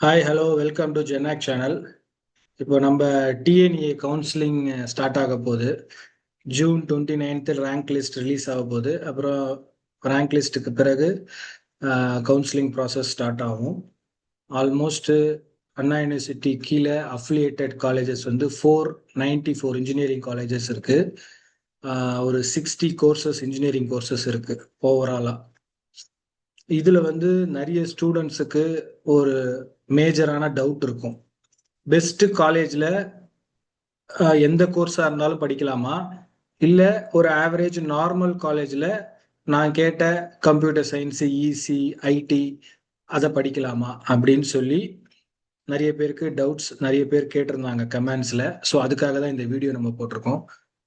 Hi hello welcome to ஜெனாக் channel. இப்போ நம்ம டிஎன்ஏ கவுன்சிலிங் ஸ்டார்ட் ஆக போகுது. ஜூன் 29 ரேங்க் லிஸ்ட் ரிலீஸ் ஆக போகுது. அப்புறம் ரேங்க் லிஸ்ட்டுக்கு பிறகு கவுன்சிலிங் ப்ராசஸ் ஸ்டார்ட் ஆகும். ஆல்மோஸ்ட் அண்ணா யூனிவர்சிட்டி கீழே அஃபிலியேட்டட் காலேஜஸ் வந்து 494 இன்ஜினியரிங் காலேஜஸ் இருக்கு. ஒரு 60 கோர்சஸ் இன்ஜினியரிங் கோர்சஸ் இருக்கு ஓவராலா. இதுல வந்து நிறைய ஸ்டூடெண்ட்ஸுக்கு ஒரு மேஜரான டவுட் இருக்கும். பெஸ்ட் காலேஜ்ல எந்த கோர்ஸா இருந்தாலும் படிக்கலாமா, இல்ல ஒரு ஆவரேஜ் நார்மல் காலேஜ்ல நான் கேட்ட கம்ப்யூட்டர் சயின்ஸ், இசி, ஐடி அதை படிக்கலாமா அப்படின்னு சொல்லி நிறைய பேருக்கு டவுட்ஸ் நிறைய பேர் கேட்டிருந்தாங்க கமெண்ட்ஸ்ல. ஸோ அதுக்காக தான் இந்த வீடியோ நம்ம போட்டிருக்கோம்.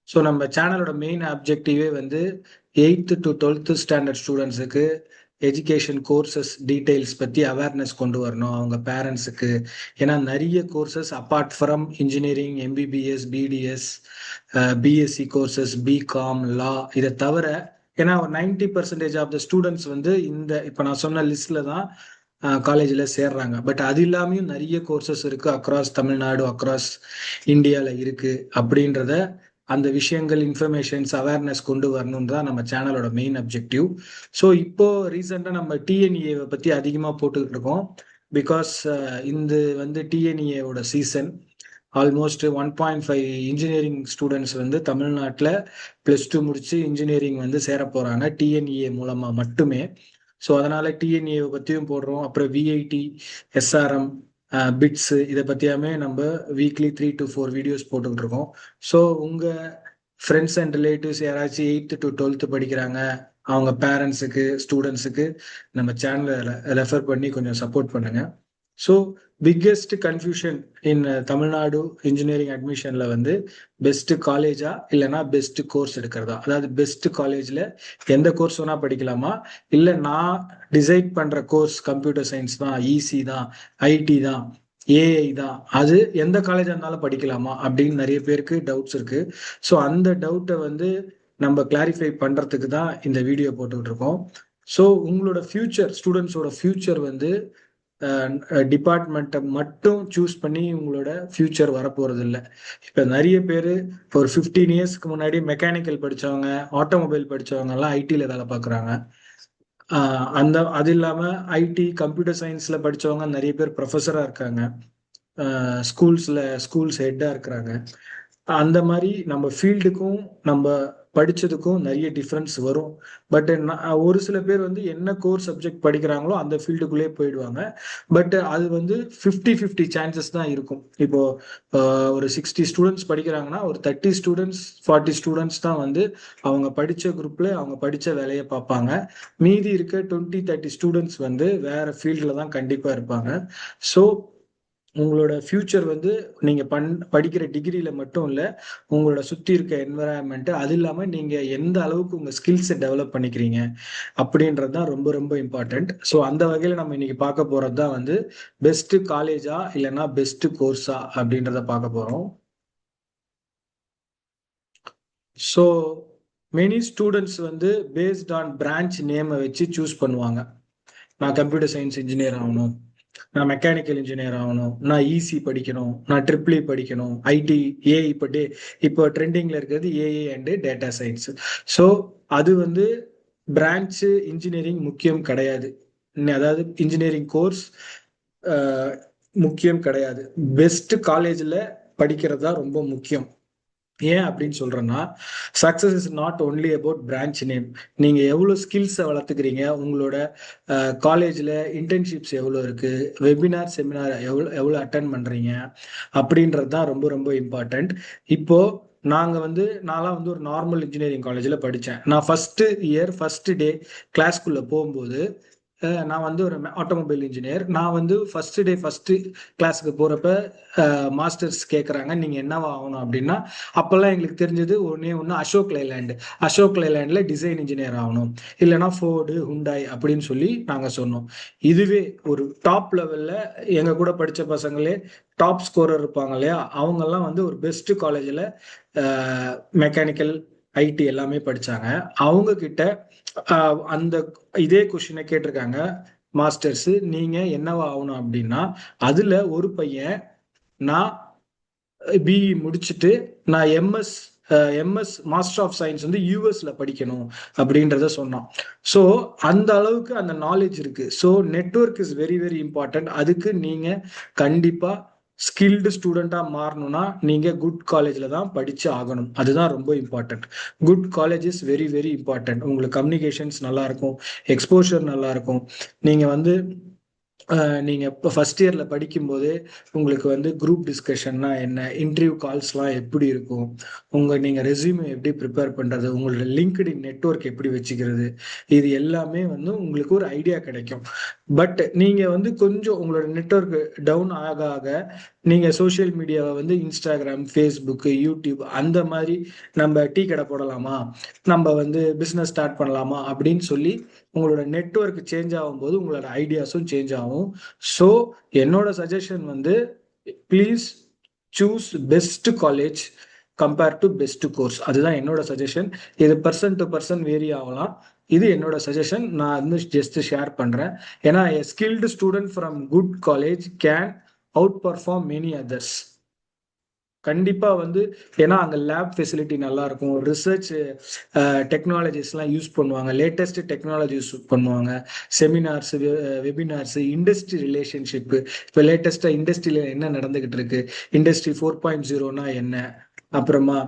ஸோ நம்ம சேனலோட மெயின் ஆப்ஜெக்டிவே வந்து 8th to 12th ஸ்டாண்டர்ட் ஸ்டூடெண்ட்ஸுக்கு எஜுகேஷன் கோர்சஸ் டீட்டெயில்ஸ் பற்றி அவேர்னஸ் கொண்டு வரணும் அவங்க பேரண்ட்ஸுக்கு. ஏன்னா நிறைய courses apart from engineering, MBBS, BDS, BSc courses, BCom, law இதை தவிர, ஏன்னா ஒரு 90% ஆஃப் த ஸ்டூடெண்ட்ஸ் வந்து இந்த இப்போ நான் சொன்ன லிஸ்ட்ல தான் காலேஜில் சேர்றாங்க. பட் அது இல்லாமையும் நிறைய கோர்சஸ் இருக்கு அக்ராஸ் தமிழ்நாடு, அக்ராஸ் இந்தியாவில் இருக்கு. அப்படின்றத அந்த விஷயங்கள் இன்ஃபர்மேஷன்ஸ் அவேர்னஸ் கொண்டு வரணும் தான் நம்ம சேனலோட மெயின் அப்ஜெக்டிவ். ஸோ இப்போ ரீசெண்டாக நம்ம டிஎன்இஏவை பற்றி அதிகமாக போட்டுக்கிட்டு இருக்கோம். பிகாஸ் இந்த வந்து டிஎன்இஏவோட சீசன். ஆல்மோஸ்ட் 1.5 இன்ஜினியரிங் ஸ்டூடெண்ட்ஸ் வந்து தமிழ்நாட்டில் +2 முடிச்சு இன்ஜினியரிங் வந்து சேர போறாங்க டிஎன்இஏ மூலமா மட்டுமே. ஸோ அதனால டிஎன்ஏவை பற்றியும் போடுறோம். அப்புறம் விஐடி, எஸ்ஆர்எம், பிட்ஸ் இதை பற்றியாமே நம்ம வீக்லி 3 to 4 வீடியோஸ் போட்டுக்கிட்டு இருக்கோம். ஸோ உங்கள் ஃப்ரெண்ட்ஸ் அண்ட் ரிலேட்டிவ்ஸ் யாராச்சும் 8th to 12th படிக்கிறாங்க, அவங்க பேரண்ட்ஸுக்கு, ஸ்டூடெண்ட்ஸுக்கு நம்ம சேனலை ரெஃபர் பண்ணி கொஞ்சம் சப்போர்ட் பண்ணுங்க. So biggest confusion in Tamil Nadu engineering அட்மிஷன்ல வந்து பெஸ்ட் காலேஜா இல்லைன்னா பெஸ்ட் கோர்ஸ் எடுக்கிறதா, அதாவது பெஸ்ட் காலேஜ்ல எந்த கோர்ஸ் வேணா படிக்கலாமா, இல்லை நான் டிசைட் பண்ற கோர்ஸ் கம்ப்யூட்டர் சயின்ஸ் தான், இசி தான், ஐடி தான், ஏஐ தான், அது எந்த காலேஜா இருந்தாலும் படிக்கலாமா அப்படின்னு நிறைய பேருக்கு டவுட்ஸ் இருக்கு. ஸோ அந்த டவுட்டை வந்து நம்ம கிளாரிஃபை பண்றதுக்கு தான் இந்த வீடியோ போட்டுக்கிட்டு இருக்கோம். ஸோ உங்களோட ஃபியூச்சர், ஸ்டூடெண்ட்ஸோட ஃபியூச்சர் வந்து டிபார்ட்மெண்ட்டை மட்டும் சூஸ் பண்ணி உங்களோட ஃபியூச்சர் வரப்போறது இல்லை. இப்போ நிறைய பேர் ஒரு 15 இயர்ஸ்க்கு முன்னாடி மெக்கானிக்கல் படித்தவங்க, ஆட்டோமொபைல் படித்தவங்க எல்லாம் ஐடியில் வேலை பார்க்குறாங்க. அது இல்லாமல் ஐடி, கம்ப்யூட்டர் சயின்ஸில் படித்தவங்க நிறைய பேர் ப்ரொஃபஸராக இருக்காங்க, ஸ்கூல்ஸ் ஹெட்டாக இருக்கிறாங்க. அந்த மாதிரி நம்ம ஃபீல்டுக்கும் நம்ம படிச்சதுக்கும் நிறைய டிஃப்ரென்ஸ் வரும். பட் ஒரு சில பேர் வந்து என்ன கோர் சப்ஜெக்ட் படிக்கிறாங்களோ அந்த ஃபீல்டுக்குள்ளே போயிடுவாங்க. பட் அது வந்து 50-50 சான்சஸ் தான் இருக்கும். இப்போ ஒரு 60 ஸ்டூடெண்ட்ஸ் படிக்கிறாங்கன்னா ஒரு 30 ஸ்டூடெண்ட்ஸ், 40 ஸ்டூடெண்ட்ஸ் தான் வந்து அவங்க படிச்ச குரூப்ல அவங்க படிச்ச வேலையை பார்ப்பாங்க. மீதி இருக்க 20-30 ஸ்டூடெண்ட்ஸ் வந்து வேற ஃபீல்டில் தான் கண்டிப்பா இருப்பாங்க. ஸோ உங்களோட ஃபியூச்சர் வந்து நீங்க படிக்கிற டிகிரியில மட்டும் இல்ல, உங்களோட சுத்தி இருக்க என்வரான்மெண்ட், அது இல்லாம நீங்க எந்த அளவுக்கு உங்க ஸ்கில்ஸை டெவலப் பண்ணிக்கிறீங்க அப்படின்றது தான் ரொம்ப ரொம்ப இம்பார்ட்டன்ட். ஸோ அந்த வகையில் நம்ம இன்னைக்கு பார்க்க போறது தான் வந்து பெஸ்ட் காலேஜா இல்லைன்னா பெஸ்ட் கோர்ஸா அப்படின்றத பார்க்க போறோம். ஸோ மெனி ஸ்டூடெண்ட்ஸ் வந்து பேஸ்ட் ஆன் பிரான்ச் நேமை வச்சு சூஸ் பண்ணுவாங்க. நான் கம்ப்யூட்டர் சயின்ஸ் இன்ஜினியர் ஆகணும், நான் மெக்கானிக்கல் இன்ஜினியர் ஆகணும், நான் இசி படிக்கணும், நான் ட்ரிபிள் படிக்கணும், ஐடி, ஏஐ. இப்போ ட்ரெண்டிங்ல இருக்கிறது AI and data science. So அது வந்து பிரான்ச் இன்ஜினியரிங் முக்கியம் கிடையாது. அதாவது இன்ஜினியரிங் கோர்ஸ் முக்கியம் கிடையாது. பெஸ்ட் காலேஜில் படிக்கிறது தான் ரொம்ப முக்கியம். ஏன் அப்படின்னு சொல்றேன்னா, success is not only about branch name. நீங்க எவ்வளவு ஸ்கில்ஸை வளர்த்துக்கிறீங்க, உங்களோட காலேஜ்ல இன்டர்ன்ஷிப்ஸ் எவ்வளோ இருக்கு, வெபினார், செமினார் எவ்வளோ அட்டன் பண்றீங்க அப்படின்றது தான் ரொம்ப ரொம்ப இம்பார்ட்டன்ட். இப்போ நான்லாம் வந்து ஒரு நார்மல் இன்ஜினியரிங் காலேஜில் படித்தேன். நான் ஃபர்ஸ்ட் இயர் ஃபர்ஸ்ட் டே கிளாஸ்க்குள்ள போகும்போது நான் வந்து ஒரு ஆட்டோமொபைல் இன்ஜினியர். நான் வந்து ஃபர்ஸ்ட் டே ஃபர்ஸ்ட் கிளாஸுக்கு போறப்ப மாஸ்டர்ஸ் கேட்குறாங்க நீங்க என்னவா ஆகணும் அப்படின்னா, அப்பெல்லாம் எங்களுக்கு தெரிஞ்சது ஒன்று அசோக் லைலாண்டில் டிசைன் இன்ஜினியர் ஆகணும், இல்லைன்னா ஃபோர்டு, ஹுண்டாய் அப்படின்னு சொல்லி நாங்கள் சொன்னோம். இதுவே ஒரு டாப் லெவல்ல எங்க கூட படித்த பசங்களே டாப் ஸ்கோரர் இருப்பாங்க இல்லையா, அவங்கெல்லாம் வந்து ஒரு பெஸ்ட் காலேஜில் மெக்கானிக்கல், ஐடி எல்லாமே படிச்சாங்க. அவங்க கிட்ட அந்த இதே கொஸ்டினை கேட்டிருக்காங்க, மாஸ்டர்ஸ் நீங்க என்னவா ஆகணும் அப்படின்னா, அதுல ஒரு பையன் நான் பிஇ முடிச்சுட்டு நான் எம்எஸ் மாஸ்டர் ஆஃப் சயின்ஸ் வந்து யூஎஸ்ல படிக்கணும் அப்படின்றத சொன்னான். ஸோ அந்த அளவுக்கு அந்த நாலேஜ் இருக்கு. So network is very very important. அதுக்கு நீங்க கண்டிப்பா ஸ்கில்டு ஸ்டூடெண்டா மாறணும்னா நீங்க குட் காலேஜ்ல தான் படிச்சு ஆகணும். அதுதான் ரொம்ப important. Good college is very very important. உங்களுக்கு கம்யூனிகேஷன்ஸ் நல்லா இருக்கும், எக்ஸ்போஷர் நல்லா இருக்கும். நீங்க வந்து நீங்க இப்போ ஃபர்ஸ்ட் இயர்ல படிக்கும்போது உங்களுக்கு வந்து குரூப் டிஸ்கஷன்னா என்ன, இன்டர்வியூ கால்ஸ்லாம் எப்படி இருக்கும், நீங்க ரெஸ்யூமே எப்படி ப்ரிப்பேர் பண்றது, உங்களோட லிங்க்டின் நெட்வொர்க் எப்படி வச்சுக்கிறது, இது எல்லாமே வந்து உங்களுக்கு ஒரு ஐடியா கிடைக்கும். பட் நீங்க வந்து கொஞ்சம் உங்களோட நெட்வொர்க் டவுன் ஆக ஆக நீங்க சோஷியல் மீடியாவை வந்து இன்ஸ்டாகிராம், ஃபேஸ்புக், யூடியூப் அந்த மாதிரி நம்ம டீ கடை போடலாமா, நம்ம வந்து பிசினஸ் ஸ்டார்ட் பண்ணலாமா அப்படின்னு சொல்லி உங்களோட நெட்வொர்க் சேஞ்ச் ஆகும்போது உங்களோட ஐடியாஸும் சேஞ்ச் ஆகும். ஸோ என்னோட சஜஷன் வந்து please choose best college compare to best course. அதுதான் என்னோட சஜஷன். இது பர்சன் டு பர்சன் வேரி ஆகலாம். இது என்னோட சஜஷன். நான் வந்து ஜஸ்ட் ஷேர் பண்றேன். ஏன்னா a skilled student from good college can outperform many others. கண்டிப்பா வந்து ஏன்னா அங்க லேப் ஃபெசிலிட்டி நல்லா இருக்கும், ரிசர்ச் டெக்னாலஜிஸ்லாம் யூஸ் பண்ணுவாங்க, லேட்டஸ்ட் டெக்னாலஜி யூஸ் பண்ணுவாங்க, செமினார்ஸ், வெபினார்ஸ், இண்டஸ்ட்ரி ரிலேஷன்ஷிப். இப்போ லேட்டஸ்டா இண்டஸ்ட்ரியில என்ன நடந்துகிட்டு இருக்கு, இண்டஸ்ட்ரி 4.0னா என்ன, அப்புறமா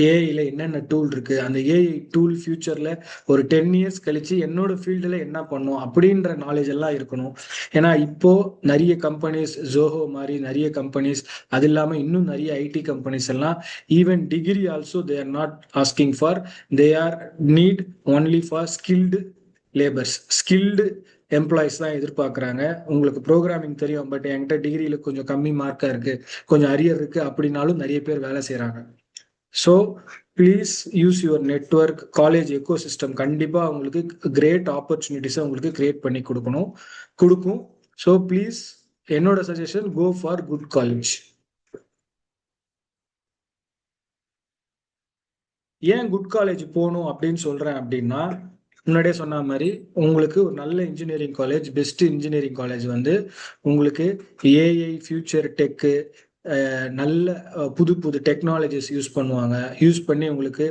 ஏஐல என்னென்ன டூல் இருக்கு, அந்த ஏஐ டூல் ஃபியூச்சர்ல ஒரு 10 இயர்ஸ் கழிச்சு என்னோட ஃபீல்டில் என்ன பண்ணும் அப்படின்ற நாலேஜ் எல்லாம் இருக்கணும். ஏன்னா இப்போ நிறைய கம்பெனிஸ், ஜோஹோ மாதிரி நிறைய கம்பெனிஸ், அது இல்லாமல் இன்னும் நிறைய ஐடி கம்பெனிஸ் எல்லாம் even degree also they are not asking for, they are NEET only for skilled labours, skilled employees தான் எதிர்பார்க்குறாங்க. உங்களுக்கு ப்ரோக்ராமிங் தெரியும் பட் என்கிட்ட டிகிரியில் கொஞ்சம் கம்மி மார்க்காக இருக்கு, கொஞ்சம் அரியர் இருக்கு அப்படின்னாலும் நிறைய பேர் வேலை செய்கிறாங்க. So please use your network. College ecosystem கண்டிப்பாக உங்களுக்கு கிரேட் ஆப்பர்ச்சுனிட்டிஸை உங்களுக்கு கிரியேட் பண்ணி கொடுக்கும். ஸோ ப்ளீஸ் என்னோட suggestion, go for good college. ஏன் குட் காலேஜ் போகணும் அப்படின்னு சொல்றேன் அப்படின்னா, முன்னாடியே சொன்ன மாதிரி உங்களுக்கு ஒரு நல்ல engineering college, best engineering college வந்து உங்களுக்கு ஏஐ, ஃபியூச்சர் டெக்கு, நல்ல புது புது டெக்னாலஜிஸ் யூஸ் பண்ணுவாங்க. யூஸ் பண்ணி உங்களுக்கு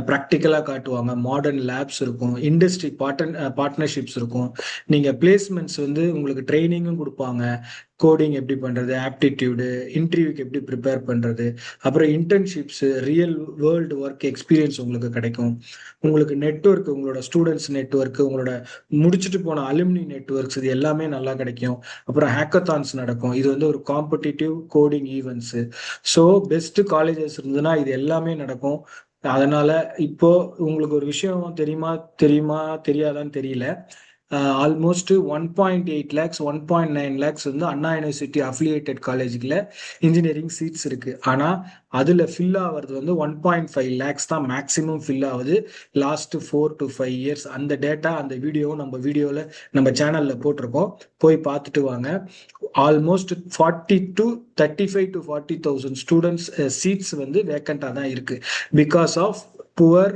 ப்ராக்டிக்கலாக காட்டுவாங்க. மாடர்ன் லேப்ஸ் இருக்கும், இண்டஸ்ட்ரி பார்ட்னர்ஷிப்ஸ் இருக்கும். நீங்கள் பிளேஸ்மெண்ட்ஸ் வந்து உங்களுக்கு ட்ரைனிங்கும் கொடுப்பாங்க. கோடிங் எப்படி பண்ணுறது, ஆப்டிடியூடு, இன்டர்வியூக்கு எப்படி ப்ரிப்பேர் பண்ணுறது, அப்புறம் இன்டர்ன்ஷிப்ஸு, ரியல் வேர்ல்டு ஒர்க் எக்ஸ்பீரியன்ஸ் உங்களுக்கு கிடைக்கும். உங்களுக்கு நெட்வொர்க், உங்களோட ஸ்டூடெண்ட்ஸ் நெட்வொர்க், உங்களோட முடிச்சுட்டு போன அலுமினி நெட்வொர்க்ஸ், இது எல்லாமே நல்லா கிடைக்கும். அப்புறம் ஹேக்கத்தான்ஸ் நடக்கும். இது வந்து ஒரு competitive coding events. So best colleges இருந்ததுன்னா இது எல்லாமே நடக்கும். அதனால இப்போ உங்களுக்கு ஒரு விஷயம் தெரியுமா தெரியுமா தெரியாதான்னு தெரியல. ஆல்மோஸ்ட் 1.8 lakhs 1.9 lakhs வந்து அண்ணா யூனிவர்சிட்டி அஃபிலியேட்டட் காலேஜுக்குள்ள இன்ஜினியரிங் சீட்ஸ் இருக்கு. ஆனா அதுல ஃபில் ஆகிறது வந்து 1.5 lakhs தான் மேக்சிமம் ஃபில் ஆகுது லாஸ்ட் 4 to 5 years. அந்த டேட்டா, அந்த வீடியோவும் நம்ம வீடியோல நம்ம சேனல்ல போட்டிருக்கோம், போய் பார்த்துட்டு வாங்க. ஆல்மோஸ்ட் 35 to 40,000 ஸ்டூடெண்ட்ஸ் சீட்ஸ் வந்து வேக்கண்டா தான் இருக்கு. Because of poor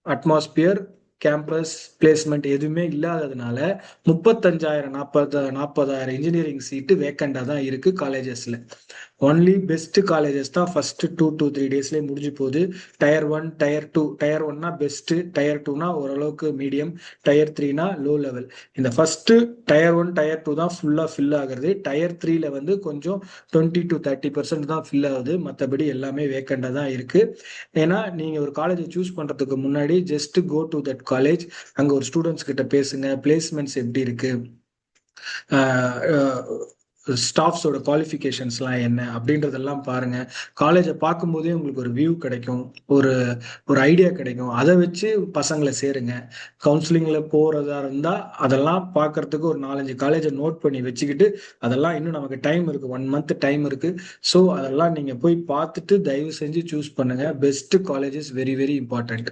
atmosphere, campus placement எதுவுமே இல்லாததுனால 35,000 40,000 இன்ஜினியரிங் சீட்டு வேக்கண்டா தான் இருக்கு காலேஜஸ்ல. ஒன்லி பெஸ்ட் காலேஜஸ் தான் ஃபர்ஸ்ட் 2 to 3 daysலேயே முடிஞ்சு போகுது. Tier 1, tier 2. டயர் 1னா பெஸ்ட், டயர் 2னா ஓரளவுக்கு மீடியம், டயர் 3னா லோ லெவல். இந்த ஃபர்ஸ்ட் டயர் 1, டயர் 2 தான் ஃபுல்லா ஃபில் ஆகுறது. டயர் 3ல வந்து கொஞ்சம் 20 to 30% தான் ஃபில் ஆகுது. மற்றபடி எல்லாமே வேக்கண்டா தான் இருக்கு. ஏன்னா நீங்க ஒரு காலேஜை சூஸ் பண்றதுக்கு முன்னாடி just go to that college, அங்க ஒரு ஸ்டூடெண்ட்ஸ் கிட்ட பேசுங்க, பிளேஸ்மெண்ட்ஸ் எப்படி இருக்கு, ஸ்டாஃப்ஸோட குவாலிஃபிகேஷன்ஸ்லாம் என்ன அப்படின்றதெல்லாம் பாருங்க. காலேஜை பார்க்கும்போதே உங்களுக்கு ஒரு வியூ கிடைக்கும், ஒரு ஒரு ஐடியா கிடைக்கும். அதை வச்சு பசங்களை சேருங்க. கவுன்சிலிங்ல போறதா இருந்தா அதெல்லாம் பார்க்கறதுக்கு ஒரு 4-5 காலேஜை நோட் பண்ணி வச்சுக்கிட்டு, அதெல்லாம் இன்னும் நமக்கு டைம் இருக்கு, 1 month டைம் இருக்கு. ஸோ அதெல்லாம் நீங்க போய் பார்த்துட்டு தயவு செஞ்சு சூஸ் பண்ணுங்க. Best college is very very important.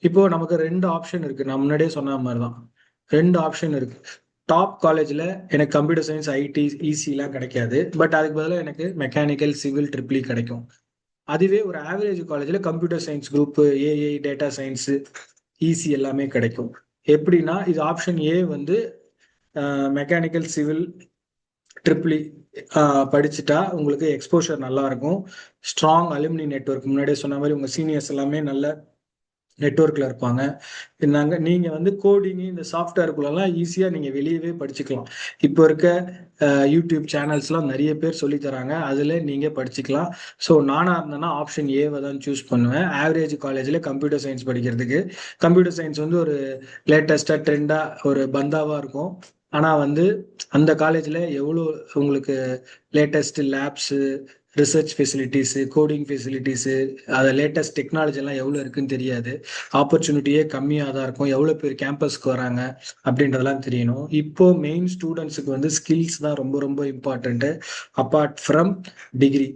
இப்போ நமக்கு 2 ஆப்ஷன் இருக்கு. நான் முன்னாடியே சொன்ன மாதிரி தான் 2 ஆப்ஷன் இருக்கு. டாப் காலேஜ்ல எனக்கு கம்ப்யூட்டர் சயின்ஸ், ஐடி, இசிலாம் கிடைக்காது. பட் அதுக்கு பதிலாக எனக்கு மெக்கானிக்கல், சிவில், ட்ரிபிள் கிடைக்கும். அதுவே ஒரு ஆவரேஜ் காலேஜில் computer science group, AI, data science, EC எல்லாமே கிடைக்கும். எப்படின்னா இது ஆப்ஷன் ஏ வந்து மெக்கானிக்கல், சிவில், ட்ரிபிள் படிச்சுட்டா உங்களுக்கு எக்ஸ்போஷர் நல்லா இருக்கும். ஸ்ட்ராங் அலுமினி நெட்வொர்க், முன்னாடியே சொன்ன மாதிரி உங்க சீனியர்ஸ் எல்லாமே நல்ல நெட்வொர்க்ல இருப்பாங்க. நீங்க வந்து கோடிங், இந்த சாஃப்ட்வேருக்குள்ளலாம் ஈஸியா நீங்க வெளியவே படிச்சுக்கலாம். இப்போ இருக்க யூடியூப் சேனல்ஸ்லாம் நிறைய பேர் சொல்லி தராங்க, அதுல நீங்க படிச்சுக்கலாம். ஸோ நானா இருந்தேன்னா ஆப்ஷன் ஏவை தான் சூஸ் பண்ணுவேன். ஆவரேஜ் காலேஜ்ல கம்ப்யூட்டர் சயின்ஸ் படிக்கிறதுக்கு. கம்ப்யூட்டர் சயின்ஸ் வந்து ஒரு லேட்டஸ்டா ட்ரெண்டா ஒரு பந்தாவா இருக்கும். ஆனா வந்து அந்த காலேஜ்ல எவ்வளோ உங்களுக்கு latest lapse, research facilities, coding facilities, அதை லேட்டஸ்ட் டெக்னாலஜி எல்லாம் எவ்வளோ இருக்குன்னு தெரியாது. ஆப்பர்ச்சுனிட்டியே கம்மியாக தான் இருக்கும். எவ்வளோ பேர் கேம்பஸ்க்கு வராங்க அப்படின்றதெல்லாம் தெரியணும். இப்போ மெயின் ஸ்டூடெண்ட்ஸுக்கு வந்து ஸ்கில்ஸ் தான் ரொம்ப ரொம்ப இம்பார்ட்டண்ட்டு. Apart from degree.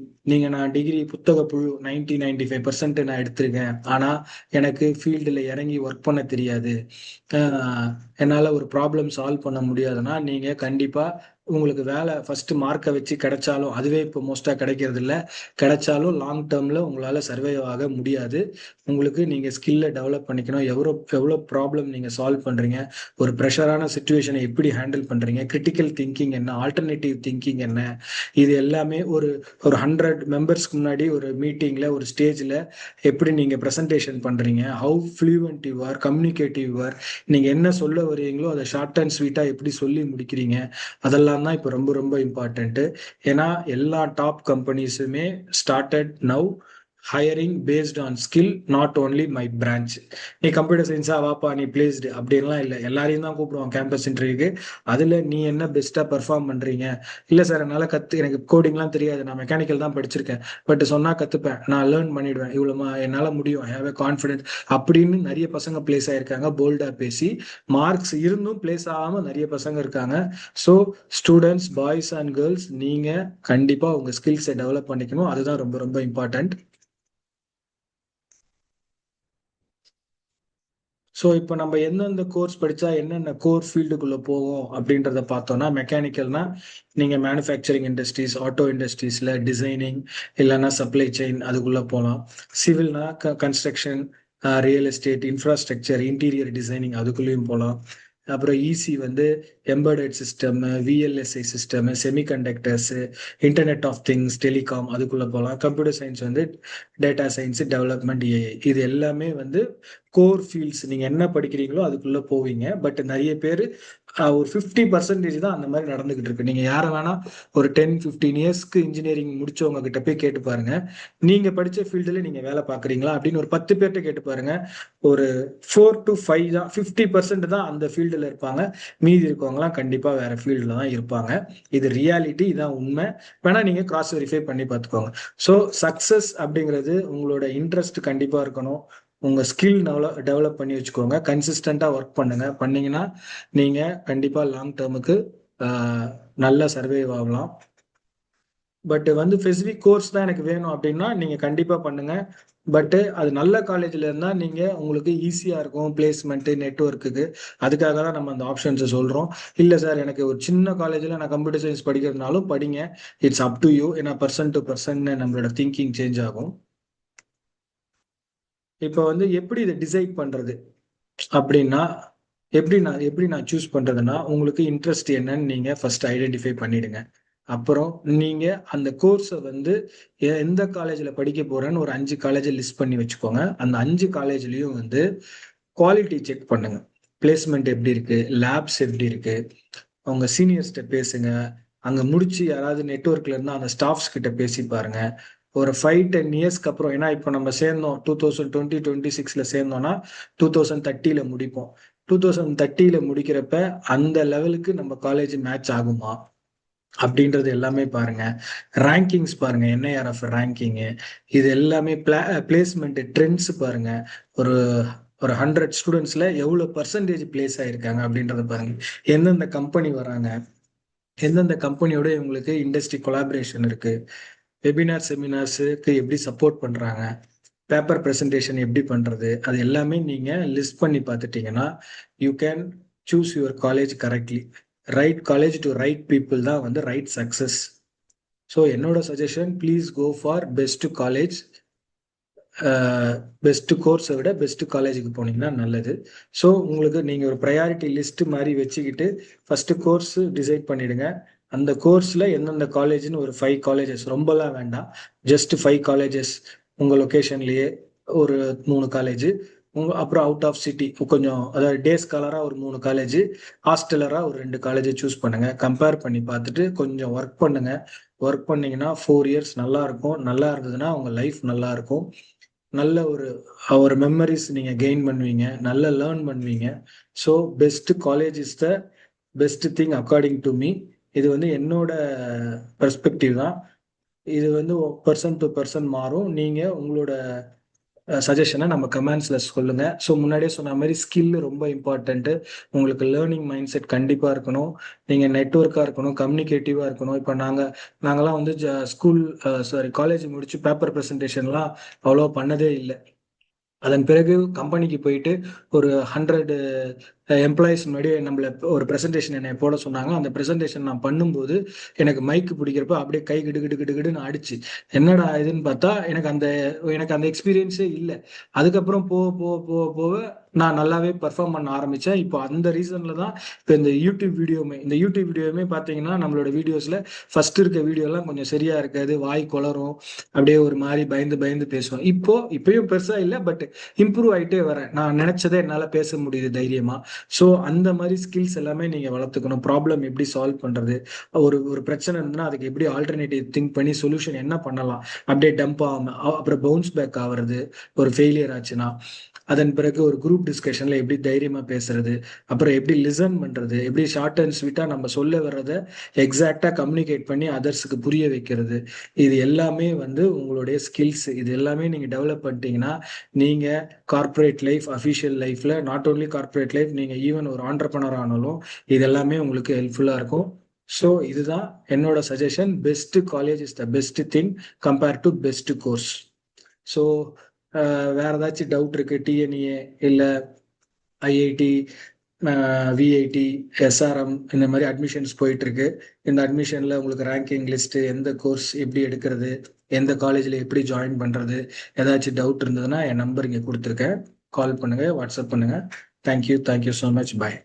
நான் டிகிரி புத்தக புழு 95% நான் எடுத்திருக்கேன், ஆனால் எனக்கு ஃபீல்டில் இறங்கி ஒர்க் பண்ண தெரியாது, என்னால் ஒரு ப்ராப்ளம் சால்வ் பண்ண முடியாதுன்னா நீங்கள் கண்டிப்பாக உங்களுக்கு வேலை ஃபர்ஸ்ட் மார்க்கை வச்சு கிடைச்சாலும், அதுவே இப்போ மோஸ்டா கிடைக்கிறது இல்லை, கிடைச்சாலும் லாங் டேர்ம்ல உங்களால சர்வைவ் ஆக முடியாது. உங்களுக்கு நீங்க ஸ்கில்லை டெவலப் பண்ணிக்கணும். எவ்வளோ ப்ராப்ளம் நீங்க சால்வ் பண்றீங்க, ஒரு ப்ரெஷரான சுச்சுவேஷனை எப்படி ஹேண்டில் பண்றீங்க, கிரிட்டிக்கல் திங்கிங் என்ன, ஆல்டர்னேட்டிவ் திங்கிங் என்ன, இது எல்லாமே ஒரு ஒரு 100 மெம்பர்ஸ்க்கு முன்னாடி ஒரு மீட்டிங்ல, ஒரு ஸ்டேஜ்ல எப்படி நீங்க ப்ரெசன்டேஷன் பண்றீங்க, how fluent you are, communicative you are, நீங்க என்ன சொல்ல வரீங்களோ அதை ஷார்ட் அண்ட் ஸ்வீட்டா எப்படி சொல்லி முடிக்கிறீங்க, அதெல்லாம் தான் இப்போ ரொம்ப ரொம்ப இம்பார்ட்டன்ட். ஏன்னா எல்லா டாப் கம்பெனிஸுமே started now hiring based on skill, not only my branch. நீ கம்ப்யூட்டர் சயின்ஸா வாப்பா நீ பிளேஸ்டு அப்படின்லாம் இல்லை, எல்லாரையும் தான் கூப்பிடுவாங்க கேம்பஸ் இன்டர்வியூக்கு. அதுல நீ என்ன பெஸ்டா பெர்ஃபார்ம் பண்றீங்க, இல்லை சார் என்னால் எனக்கு கோடிங்லாம் தெரியாது, நான் மெக்கானிக்கல் தான் படிச்சிருக்கேன், பட் சொன்னா கத்துப்பேன், நான் லேர்ன் பண்ணிடுவேன், இவ்வளோ என்னால் முடியும், ஐ ஹேவ் எ கான்ஃபிடன்ஸ் அப்படின்னு நிறைய பசங்க பிளேஸ் ஆயிருக்காங்க. போல்டா பேசி மார்க்ஸ் இருந்தும் பிளேஸ் ஆகாம நிறைய பசங்க இருக்காங்க. So students, boys and girls, நீங்க கண்டிப்பா உங்க ஸ்கில்ஸை டெவலப் பண்ணிக்கணும். அதுதான் ரொம்ப ரொம்ப இம்பார்ட்டன்ட். ஸோ இப்போ நம்ம எந்தெந்த கோர்ஸ் படித்தா என்னென்ன கோர் ஃபீல்டுக்குள்ளே போவோம் அப்படின்றத பார்த்தோம்னா, மெக்கானிக்கல்னா நீங்கள் மேனுஃபேக்சரிங் இண்டஸ்ட்ரீஸ், ஆட்டோ இண்டஸ்ட்ரீஸில் டிசைனிங் இல்லைன்னா சப்ளை செயின் அதுக்குள்ளே போகலாம். சிவில்னா construction, real estate, infrastructure, interior designing அதுக்குள்ளேயும் போகலாம். அப்புறம் ஈசி வந்து embedded system, VLSI system, semiconductors, internet of things, telecom அதுக்குள்ளே போகலாம். கம்ப்யூட்டர் சயின்ஸ் வந்து டேட்டா சயின்ஸ், டெவலப்மெண்ட், ஏஐ, இது எல்லாமே வந்து கோர் ஃபீல்ட்ஸ். நீங்கள் என்ன படிக்கிறீங்களோ அதுக்குள்ளே போவீங்க. பட் நிறைய பேர் ஒரு 50% தான் அந்த மாதிரி நடந்துகிட்டு இருக்கு. நீங்கள் யாரை வேணா ஒரு 10-15 இயர்ஸ்க்கு இன்ஜினியரிங் முடிச்சவங்க கிட்ட போய் கேட்டு பாருங்க, நீங்கள் படித்த ஃபீல்டில் நீங்கள் வேலை பார்க்குறீங்களா அப்படின்னு ஒரு 10 பேர்கிட்ட கேட்டு பாருங்க. ஒரு 4 to 5 தான், 50% தான் அந்த ஃபீல்டில் இருப்பாங்க. மீதி இருக்கவங்களாம் கண்டிப்பாக வேற ஃபீல்டில் தான் இருப்பாங்க. இது ரியாலிட்டி, இதான் உண்மை. வேணா நீங்கள் கிராஸ் வெரிஃபை பண்ணி பார்த்துக்கோங்க. ஸோ சக்ஸஸ் அப்படிங்கிறது உங்களோட இன்ட்ரெஸ்ட் கண்டிப்பாக இருக்கணும். உங்க ஸ்கில் டெவலப் பண்ணி வச்சுக்கோங்க. கன்சிஸ்டண்டா ஒர்க் பண்ணுங்க. பண்ணீங்கன்னா நீங்க கண்டிப்பா லாங் டேர்முக்கு நல்ல சர்வைவ் ஆகலாம். பட் வந்து ஸ்பெசிபிக் கோர்ஸ் தான் எனக்கு வேணும் அப்படின்னா நீங்க கண்டிப்பா பண்ணுங்க. பட் அது நல்ல காலேஜ்ல இருந்தா நீங்க உங்களுக்கு ஈஸியா இருக்கும் பிளேஸ்மெண்ட், நெட்ஒர்க்குக்கு. அதுக்காக தான் நம்ம அந்த ஆப்ஷன்ஸை சொல்றோம். இல்ல சார் எனக்கு ஒரு சின்ன காலேஜ்ல நான் கம்ப்யூட்டர் சயின்ஸ் படிக்கிறதுனாலும் படிங்க, இட்ஸ் அப் டு யூ. ஏன்னா பர்சன் டு பர்சன் நம்மளோட திங்கிங் சேஞ்ச் ஆகும். இப்போ வந்து எப்படி இதை டிசைட் பண்றது அப்படின்னா, எப்படி நான் சூஸ் பண்றதுன்னா, உங்களுக்கு இன்ட்ரெஸ்ட் என்னன்னு நீங்க ஃபர்ஸ்ட் ஐடென்டிஃபை பண்ணிடுங்க. அப்புறம் நீங்க அந்த கோர்ஸை வந்து எந்த காலேஜ்ல படிக்க போறேன்னு ஒரு 5 காலேஜை லிஸ்ட் பண்ணி வச்சுக்கோங்க. அந்த 5 காலேஜ்லயும் வந்து குவாலிட்டி செக் பண்ணுங்க. பிளேஸ்மெண்ட் எப்படி இருக்கு, லேப்ஸ் எப்படி இருக்கு, அவங்க சீனியர்ஸ்கிட்ட பேசுங்க. அங்க முடிச்சு யாராவது நெட்ஒர்க்ல இருந்தா அந்த ஸ்டாஃப்ஸ் கிட்ட பேசி பாருங்க. ஒரு 5-10 இயர்ஸ்க்கு அப்புறம், ஏன்னா இப்போ நம்ம சேர்ந்தோம் 2020-26ல சேர்ந்தோம்னா 2030ல முடிப்போம். 2030ல முடிக்கிறப்ப அந்த லெவலுக்கு நம்ம காலேஜ் மேட்ச் ஆகுமா அப்படின்றது எல்லாமே பாருங்க. ரேங்கிங்ஸ் பாருங்க, என்ஐஆர்எஃப் ரேங்கிங்கு, இது எல்லாமே பிளேஸ்மெண்ட் ட்ரெண்ட்ஸ் பாருங்க. ஒரு ஒரு 100 ஸ்டூடெண்ட்ஸ்ல எவ்வளவு பர்சன்டேஜ் பிளேஸ் ஆயிருக்காங்க அப்படின்றத பாருங்க. எந்தெந்த கம்பெனி வராங்க, எந்தெந்த கம்பெனியோட இவங்களுக்கு இண்டஸ்ட்ரி கொலாபரேஷன் இருக்கு, வெபினார் செமினார்ஸுக்கு எப்படி சப்போர்ட் பண்றாங்க, பேப்பர் ப்ரெசன்டேஷன் எப்படி பண்றது, அது எல்லாமே நீங்க லிஸ்ட் பண்ணி பார்த்துட்டீங்கன்னா you can choose your college correctly. Right college to right people தான் வந்து ரைட் சக்சஸ். ஸோ என்னோட சஜஷன், please go for best college best கோர்ஸை விட பெஸ்ட் காலேஜுக்கு போனீங்கன்னா நல்லது. ஸோ உங்களுக்கு நீங்கள் ஒரு ப்ரையாரிட்டி லிஸ்ட் மாதிரி வச்சுக்கிட்டு ஃபஸ்ட்டு கோர்ஸ் டிசைட் பண்ணிடுங்க. அந்த கோர்ஸில் எந்தெந்த காலேஜ்னு ஒரு 5 காலேஜஸ், ரொம்பலாம் வேண்டாம், ஜஸ்ட் 5 காலேஜஸ் உங்கள் லொக்கேஷன்லேயே ஒரு 3 காலேஜ், அப்புறம் அவுட் ஆஃப் சிட்டி கொஞ்சம், அதாவது டே ஸ்காலராக ஒரு 3 காலேஜ், ஹாஸ்டலராக ஒரு 2 காலேஜை சூஸ் பண்ணுங்க. கம்பேர் பண்ணி பார்த்துட்டு கொஞ்சம் ஒர்க் பண்ணுங்க. ஒர்க் பண்ணீங்கன்னா 4 இயர்ஸ் நல்லா இருக்கும். நல்லா இருந்ததுன்னா உங்க லைஃப் நல்லா இருக்கும். நல்ல ஒரு மெமரிஸ் நீங்க கெயின் பண்ணுவீங்க, நல்ல லேர்ன் பண்ணுவீங்க. So best college is the best thing according to me. இது வந்து என்னோட பெர்ஸ்பெக்டிவ் தான். இது வந்து பர்சன் டு பர்சன் மாறும். நீங்க உங்களோட சஜஷனை நம்ம கமெண்ட்ஸில் சொல்லுங்க. ஸோ முன்னாடியே சொன்ன மாதிரி ஸ்கில் ரொம்ப இம்பார்ட்டன்ட்டு. உங்களுக்கு லேர்னிங் மைண்ட் செட் கண்டிப்பாக இருக்கணும். நீங்கள் நெட்ஒர்க்காக இருக்கணும், கம்யூனிகேட்டிவாக இருக்கணும். இப்போ நாங்கள்லாம் வந்து காலேஜ் முடிச்சு பேப்பர் ப்ரெசன்டேஷன்லாம் அவ்வளோ பண்ணதே இல்லை. அதன் பிறகு கம்பெனிக்கு போயிட்டு ஒரு 100 எம்ப்ளாயிஸ் முன்னாடி நம்மள ஒரு ப்ரெசன்டேஷன் என்னை போட சொன்னாங்க. அந்த ப்ரெசன்டேஷன் நான் பண்ணும்போது எனக்கு மைக்கு பிடிக்கிறப்ப அப்படியே கை கிடுகிடுன்னு அடிச்சு, என்னடா இதுன்னு பார்த்தா எனக்கு அந்த எக்ஸ்பீரியன்ஸே இல்லை. அதுக்கப்புறம் போக போக போக போக நான் நல்லாவே பெர்ஃபார்ம் பண்ண ஆரம்பித்தேன். இப்போ அந்த ரீசன்ல தான் இப்போ இந்த யூடியூப் வீடியோவுமே பார்த்தீங்கன்னா நம்மளோட வீடியோஸில் ஃபர்ஸ்ட் இருக்க வீடியோலாம் கொஞ்சம் சரியா இருக்காது, வாய் குளரும், அப்படியே ஒரு மாதிரி பயந்து பயந்து பேசுவோம். இப்பயும் பெருசா இல்லை, பட் இம்ப்ரூவ் ஆகிட்டே வரேன். நான் நினைச்சதை என்னால் பேச முடியுது தைரியமா. ஸோ அந்த மாதிரி ஸ்கில்ஸ் எல்லாமே நீங்கள் வளர்த்துக்கணும். ப்ராப்ளம் எப்படி சால்வ் பண்ணுறது, ஒரு பிரச்சனை இருந்ததுன்னா அதுக்கு எப்படி ஆல்டர்னேட்டிவ் திங்க் பண்ணி சொல்யூஷன் என்ன பண்ணலாம், அப்படியே டம்ப் ஆகாமல் அப்புறம் பவுன்ஸ் பேக் ஆகிறது ஒரு ஃபெயிலியர் ஆச்சுன்னா. அதன் பிறகு ஒரு குரூப் டிஸ்கஷன்ல எப்படி தைரியமா பேசுறது, அப்புறம் எப்படி லிசன் பண்றது, எப்படி ஷார்ட் அண்ட் ஸ்வீட்டா நம்ம சொல்ல வர்றத எக்ஸாக்டா கம்யூனிகேட் பண்ணி அதர்ஸுக்கு புரிய வைக்கிறது. இது எல்லாமே வந்து உங்களுடைய ஸ்கில்ஸ். இது எல்லாமே நீங்க டெவலப் பண்ணிட்டீங்கன்னா நீங்க கார்பரேட் லைஃப், அஃபிஷியல் லைஃப்ல, நாட் ஓன்லி கார்பரேட் லைஃப், நீங்க ஈவன் ஒரு ஆண்டர்பனர் ஆனாலும் இது எல்லாமே உங்களுக்கு ஹெல்ப்ஃபுல்லா இருக்கும். ஸோ இதுதான் என்னோட suggestion. Best college is the best thing compare to best course. So வேற ஏதாச்சும் டவுட் இருக்கு, டிஎன்இஏ இல்லை ஐஐடி, விஐடி, எஸ்ஆர்எம் இந்த மாதிரி அட்மிஷன்ஸ் போயிட்டு இருக்கு. இந்த அட்மிஷன்ல உங்களுக்கு ரேங்கிங் லிஸ்ட், எந்த கோர்ஸ் எப்படி எடுக்கிறது, எந்த காலேஜில் எப்படி ஜாயின் பண்றது, ஏதாச்சும் டவுட் இருந்ததுன்னா என் நம்பர் இங்கே கொடுத்துருக்கேன், கால் பண்ணுங்க, வாட்ஸ்அப் பண்ணுங்க. Thank you so much. பாய்.